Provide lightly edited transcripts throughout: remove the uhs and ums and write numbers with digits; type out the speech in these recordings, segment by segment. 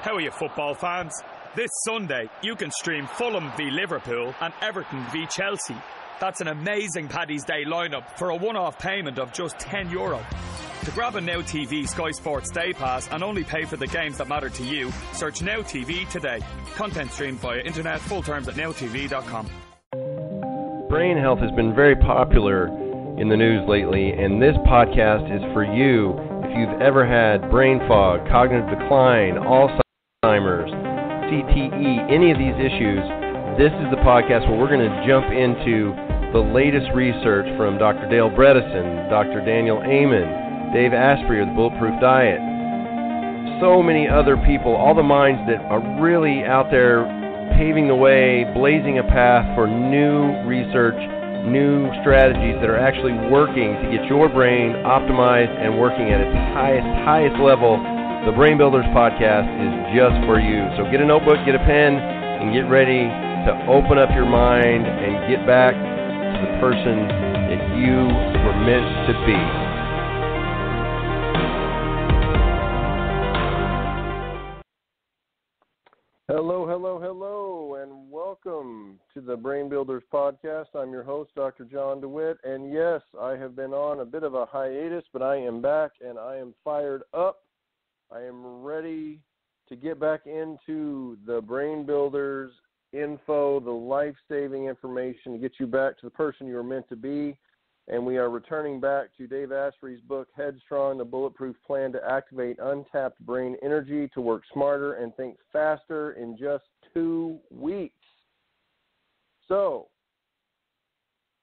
How are you, football fans? This Sunday, you can stream Fulham v Liverpool and Everton v Chelsea. That's an amazing Paddy's Day lineup for a one-off payment of just €10. To grab a Now TV Sky Sports Day Pass and only pay for the games that matter to you, search Now TV today. Content streamed via internet, full terms at nowtv.com. Brain health has been very popular in the news lately, and this podcast is for you if you've ever had brain fog, cognitive decline, Alzheimer's, CTE, any of these issues. This is the podcast where we're going to jump into the latest research from Dr. Dale Bredesen, Dr. Daniel Amen, Dave Asprey of the Bulletproof Diet, so many other people, all the minds that are really out there paving the way, blazing a path for new research, new strategies that are actually working to get your brain optimized and working at its highest level. The Brain Builders podcast is just for you. So get a notebook, get a pen, and get ready to open up your mind and get back to the person that you were meant to be. Hello, and welcome to the Brain Builders podcast. I'm your host, Dr. John DeWitt, and yes, I have been on a bit of a hiatus, but I am back, and I am fired up. I am ready to get back into the Brain Builders info, the life-saving information to get you back to the person you were meant to be. And we are returning back to Dave Asprey's book, Headstrong, The Bulletproof Plan to Activate Untapped Brain Energy to Work Smarter and Think Faster in just 2 weeks. So,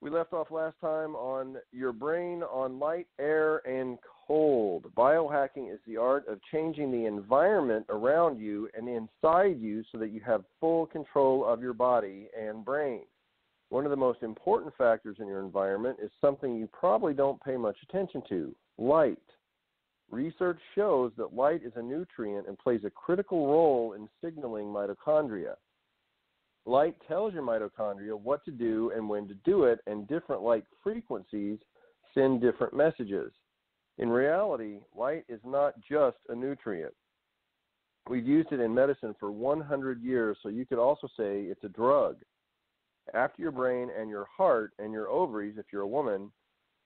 we left off last time on your brain on light, air, and cold. Biohacking is the art of changing the environment around you and inside you so that you have full control of your body and brain. One of the most important factors in your environment is something you probably don't pay much attention to: light. Research shows that light is a nutrient and plays a critical role in signaling mitochondria. Light tells your mitochondria what to do and when to do it, and different light frequencies send different messages. In reality, light is not just a nutrient. We've used it in medicine for 100 years, so you could also say it's a drug. After your brain and your heart and your ovaries, if you're a woman,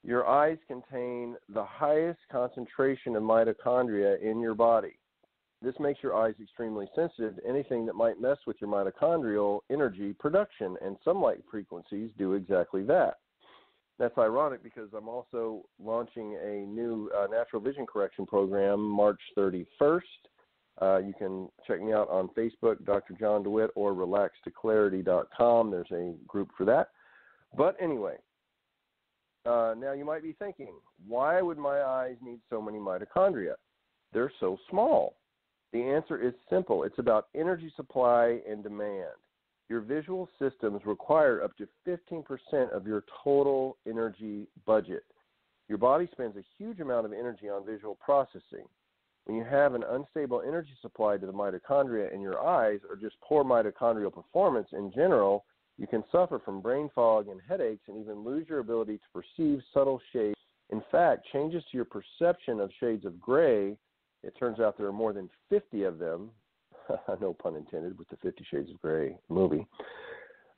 your eyes contain the highest concentration of mitochondria in your body. This makes your eyes extremely sensitive to anything that might mess with your mitochondrial energy production, and some light frequencies do exactly that. That's ironic because I'm also launching a new natural vision correction program March 31st. You can check me out on Facebook, Dr. John DeWitt, or relaxtoclarity.com. There's a group for that. But anyway, now you might be thinking, why would my eyes need so many mitochondria? They're so small. The answer is simple. It's about energy supply and demand. Your visual systems require up to 15% of your total energy budget. Your body spends a huge amount of energy on visual processing. When you have an unstable energy supply to the mitochondria in your eyes, or just poor mitochondrial performance in general, you can suffer from brain fog and headaches and even lose your ability to perceive subtle shades. In fact, changes to your perception of shades of gray, it turns out there are more than 50 of them, no pun intended with the 50 Shades of Grey movie,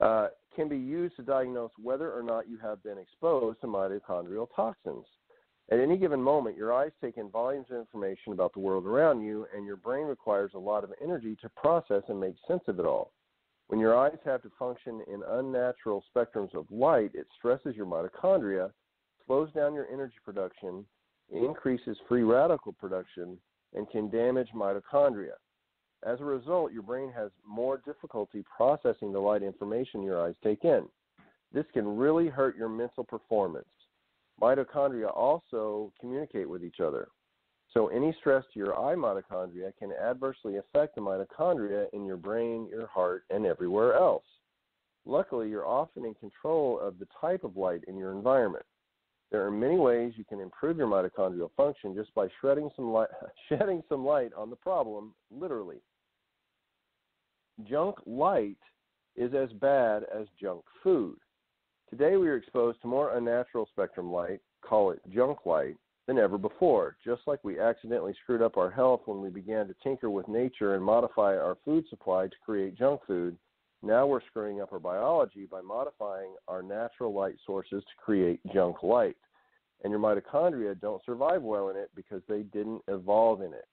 can be used to diagnose whether or not you have been exposed to mitochondrial toxins. At any given moment, your eyes take in volumes of information about the world around you, and your brain requires a lot of energy to process and make sense of it all. When your eyes have to function in unnatural spectrums of light, it stresses your mitochondria, slows down your energy production, increases free radical production, and can damage mitochondria. As a result, your brain has more difficulty processing the light information your eyes take in. This can really hurt your mental performance. Mitochondria also communicate with each other. So any stress to your eye mitochondria can adversely affect the mitochondria in your brain, your heart, and everywhere else. Luckily, you're often in control of the type of light in your environment. There are many ways you can improve your mitochondrial function just by shedding some light on the problem, literally. Junk light is as bad as junk food. Today we are exposed to more unnatural spectrum light, call it junk light, than ever before. Just like we accidentally screwed up our health when we began to tinker with nature and modify our food supply to create junk food, now we're screwing up our biology by modifying our natural light sources to create junk light. And your mitochondria don't survive well in it because they didn't evolve in it.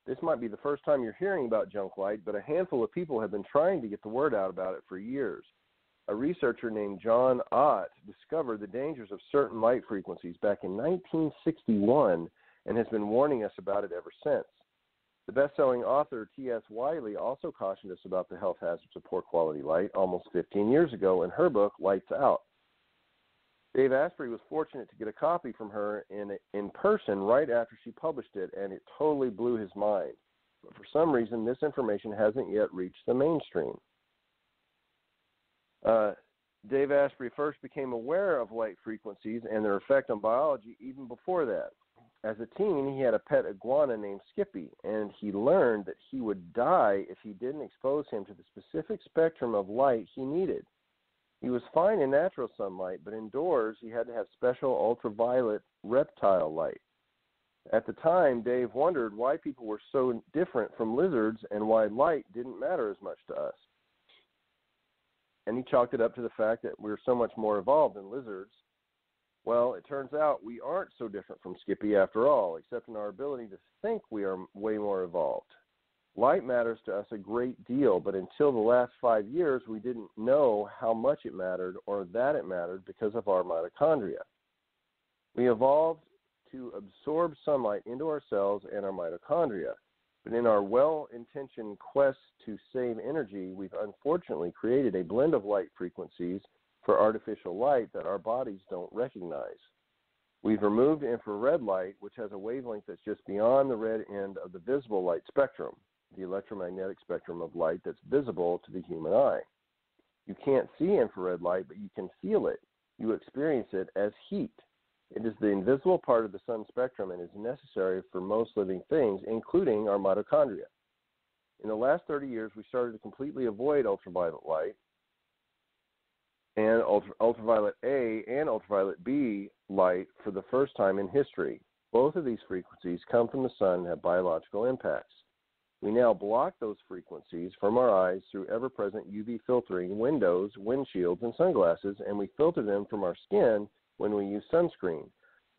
This might be the first time you're hearing about junk light, but a handful of people have been trying to get the word out about it for years. A researcher named John Ott discovered the dangers of certain light frequencies back in 1961 and has been warning us about it ever since. The best-selling author T.S. Wiley also cautioned us about the health hazards of poor quality light almost 15 years ago in her book, Lights Out. Dave Asprey was fortunate to get a copy from her in person right after she published it, and it totally blew his mind. But for some reason, this information hasn't yet reached the mainstream. Dave Asprey first became aware of light frequencies and their effect on biology even before that. As a teen, he had a pet iguana named Skippy, and he learned that he would die if he didn't expose him to the specific spectrum of light he needed. He was fine in natural sunlight, but indoors he had to have special ultraviolet reptile light. At the time, Dave wondered why people were so different from lizards and why light didn't matter as much to us. And he chalked it up to the fact that we're so much more evolved than lizards. Well, it turns out we aren't so different from Skippy after all, except in our ability to think we are way more evolved. Light matters to us a great deal, but until the last 5 years, we didn't know how much it mattered or that it mattered because of our mitochondria. We evolved to absorb sunlight into our cells and our mitochondria. But in our well-intentioned quest to save energy, we've unfortunately created a blend of light frequencies for artificial light that our bodies don't recognize. We've removed infrared light, which has a wavelength that's just beyond the red end of the visible light spectrum, the electromagnetic spectrum of light that's visible to the human eye. You can't see infrared light, but you can feel it. You experience it as heat. It is the invisible part of the sun spectrum and is necessary for most living things, including our mitochondria. In the last 30 years, we started to completely avoid ultraviolet light and ultraviolet A and ultraviolet B light for the first time in history. Both of these frequencies come from the sun and have biological impacts. We now block those frequencies from our eyes through ever-present UV filtering windows, windshields, and sunglasses, and we filter them from our skin when we use sunscreen.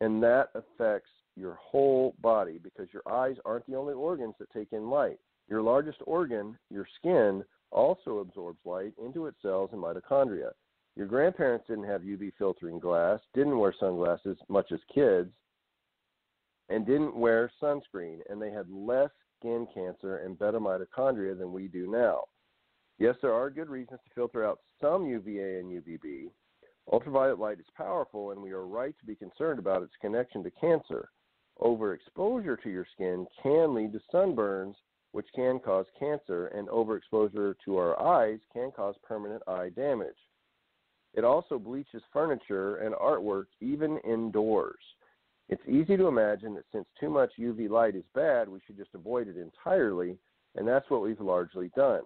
And that affects your whole body because your eyes aren't the only organs that take in light. Your largest organ, your skin, also absorbs light into its cells and mitochondria. Your grandparents didn't have UV filtering glass, didn't wear sunglasses much as kids, and didn't wear sunscreen, and they had less skin cancer and better mitochondria than we do now. Yes, there are good reasons to filter out some UVA and UVB. Ultraviolet light is powerful, and we are right to be concerned about its connection to cancer. Overexposure to your skin can lead to sunburns, which can cause cancer, and overexposure to our eyes can cause permanent eye damage. It also bleaches furniture and artwork, even indoors. It's easy to imagine that since too much UV light is bad, we should just avoid it entirely, and that's what we've largely done.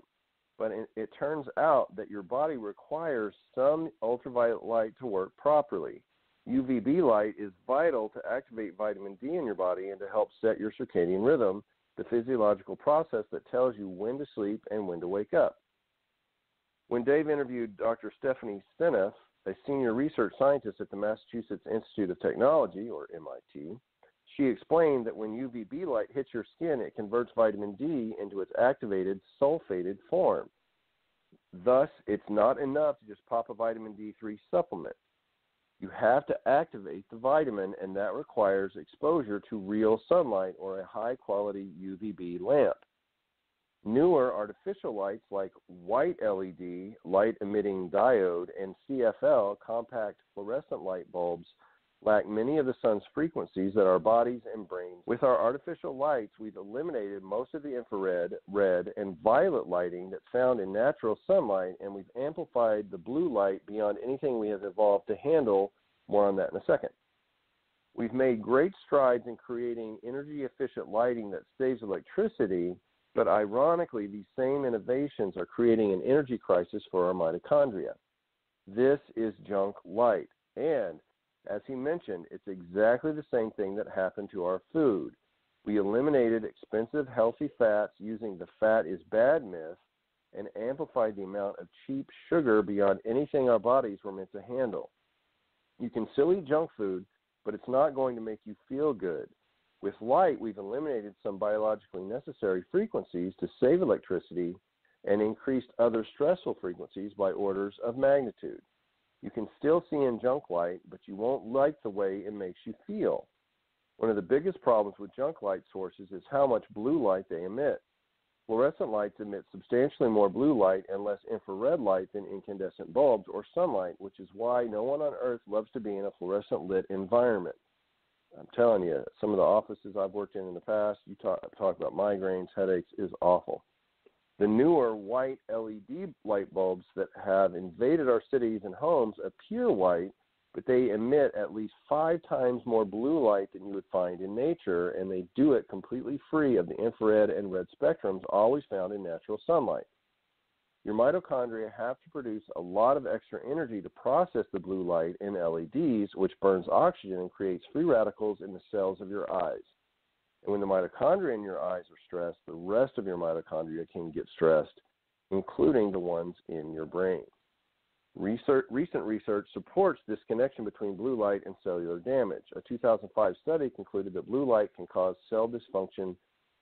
But it turns out that your body requires some ultraviolet light to work properly. UVB light is vital to activate vitamin D in your body and to help set your circadian rhythm, the physiological process that tells you when to sleep and when to wake up. When Dave interviewed Dr. Stephanie Seneff, a senior research scientist at the Massachusetts Institute of Technology, or MIT, she explained that when UVB light hits your skin, it converts vitamin D into its activated, sulfated form. Thus, it's not enough to just pop a vitamin D3 supplement. You have to activate the vitamin, and that requires exposure to real sunlight or a high-quality UVB lamp. Newer artificial lights like white LED, light-emitting diode, and CFL, compact fluorescent light bulbs, lack many of the sun's frequencies that our bodies and brains. With our artificial lights, we've eliminated most of the infrared, red, and violet lighting that's found in natural sunlight, and we've amplified the blue light beyond anything we have evolved to handle. More on that in a second. We've made great strides in creating energy-efficient lighting that saves electricity, but ironically, these same innovations are creating an energy crisis for our mitochondria. This is junk light, and As he mentioned, it's exactly the same thing that happened to our food. We eliminated expensive, healthy fats using the fat is bad myth and amplified the amount of cheap sugar beyond anything our bodies were meant to handle. You can still eat junk food, but it's not going to make you feel good. With light, we've eliminated some biologically necessary frequencies to save electricity and increased other stressful frequencies by orders of magnitude. You can still see in junk light, but you won't like the way it makes you feel. One of the biggest problems with junk light sources is how much blue light they emit. Fluorescent lights emit substantially more blue light and less infrared light than incandescent bulbs or sunlight, which is why no one on Earth loves to be in a fluorescent lit environment. I'm telling you, some of the offices I've worked in the past, you talk about migraines, headaches, is awful. The newer white LED light bulbs that have invaded our cities and homes appear white, but they emit at least 5 times more blue light than you would find in nature, and they do it completely free of the infrared and red spectrums always found in natural sunlight. Your mitochondria have to produce a lot of extra energy to process the blue light in LEDs, which burns oxygen and creates free radicals in the cells of your eyes. And when the mitochondria in your eyes are stressed, the rest of your mitochondria can get stressed, including the ones in your brain. Recent research supports this connection between blue light and cellular damage. A 2005 study concluded that blue light can cause cell dysfunction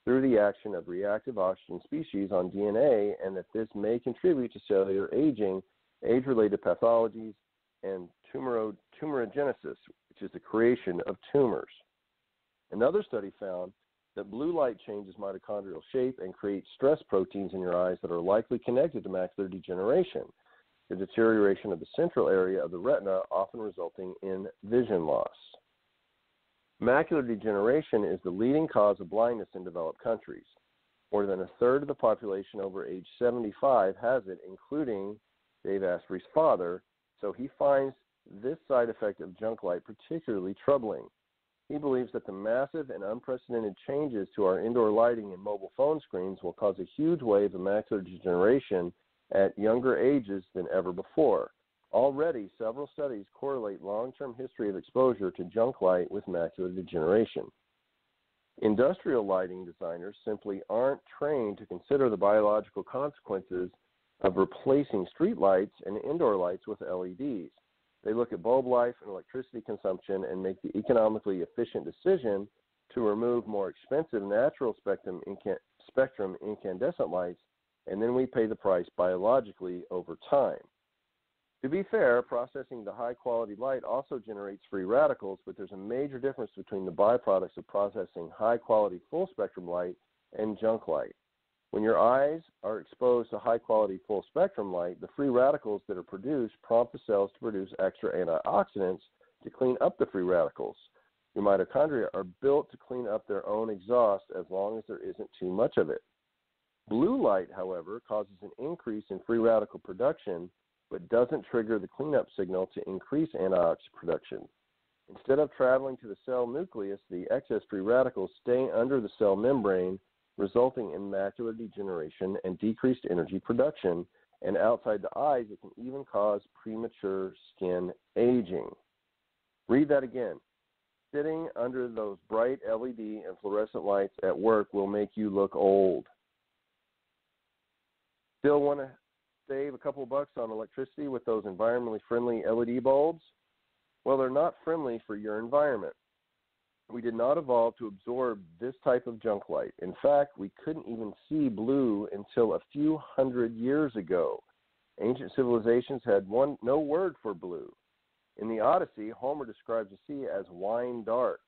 through the action of reactive oxygen species on DNA, and that this may contribute to cellular aging, age-related pathologies, and tumorigenesis, which is the creation of tumors. Another study found that blue light changes mitochondrial shape and creates stress proteins in your eyes that are likely connected to macular degeneration, the deterioration of the central area of the retina, often resulting in vision loss. Macular degeneration is the leading cause of blindness in developed countries. More than a third of the population over age 75 has it, including Dave Asprey's father, so he finds this side effect of junk light particularly troubling. He believes that the massive and unprecedented changes to our indoor lighting and mobile phone screens will cause a huge wave of macular degeneration at younger ages than ever before. Already, several studies correlate long-term history of exposure to junk light with macular degeneration. Industrial lighting designers simply aren't trained to consider the biological consequences of replacing street lights and indoor lights with LEDs. They look at bulb life and electricity consumption and make the economically efficient decision to remove more expensive natural spectrum incandescent lights, and then we pay the price biologically over time. To be fair, processing the high-quality light also generates free radicals, but there's a major difference between the byproducts of processing high-quality full-spectrum light and junk light. When your eyes are exposed to high-quality full-spectrum light, the free radicals that are produced prompt the cells to produce extra antioxidants to clean up the free radicals. Your mitochondria are built to clean up their own exhaust as long as there isn't too much of it. Blue light, however, causes an increase in free radical production, but doesn't trigger the cleanup signal to increase antioxidant production. Instead of traveling to the cell nucleus, the excess free radicals stay under the cell membrane, resulting in macular degeneration and decreased energy production, and outside the eyes, it can even cause premature skin aging. Read that again. Sitting under those bright LED and fluorescent lights at work will make you look old. Still want to save a couple bucks on electricity with those environmentally friendly LED bulbs? Well, they're not friendly for your environment. We did not evolve to absorb this type of junk light. In fact, we couldn't even see blue until a few hundred years ago. Ancient civilizations had no word for blue. In the Odyssey, Homer describes the sea as wine dark.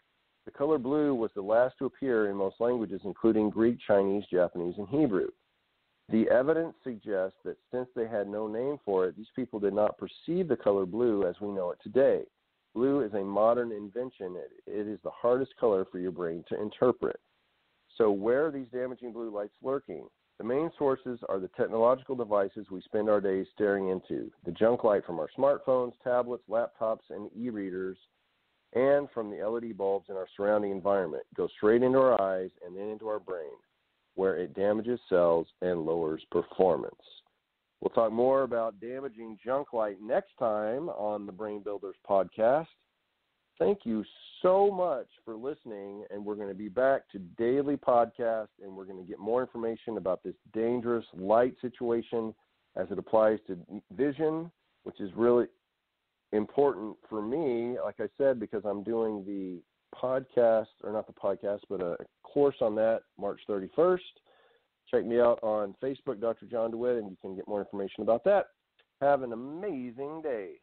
The color blue was the last to appear in most languages, including Greek, Chinese, Japanese, and Hebrew. The evidence suggests that since they had no name for it, these people did not perceive the color blue as we know it today. Blue is a modern invention. It is the hardest color for your brain to interpret. So where are these damaging blue lights lurking? The main sources are the technological devices we spend our days staring into, the junk light from our smartphones, tablets, laptops, and e-readers, and from the LED bulbs in our surrounding environment. It goes straight into our eyes and then into our brain, where it damages cells and lowers performance. We'll talk more about damaging junk light next time on the Brain Builders podcast. Thank you so much for listening, and we're going to be back to daily podcast, and we're going to get more information about this dangerous light situation as it applies to vision, which is really important for me, like I said, because I'm doing the podcast, or not the podcast, but a course on that March 31st. Check me out on Facebook, Dr. John DeWitt, and you can get more information about that. Have an amazing day.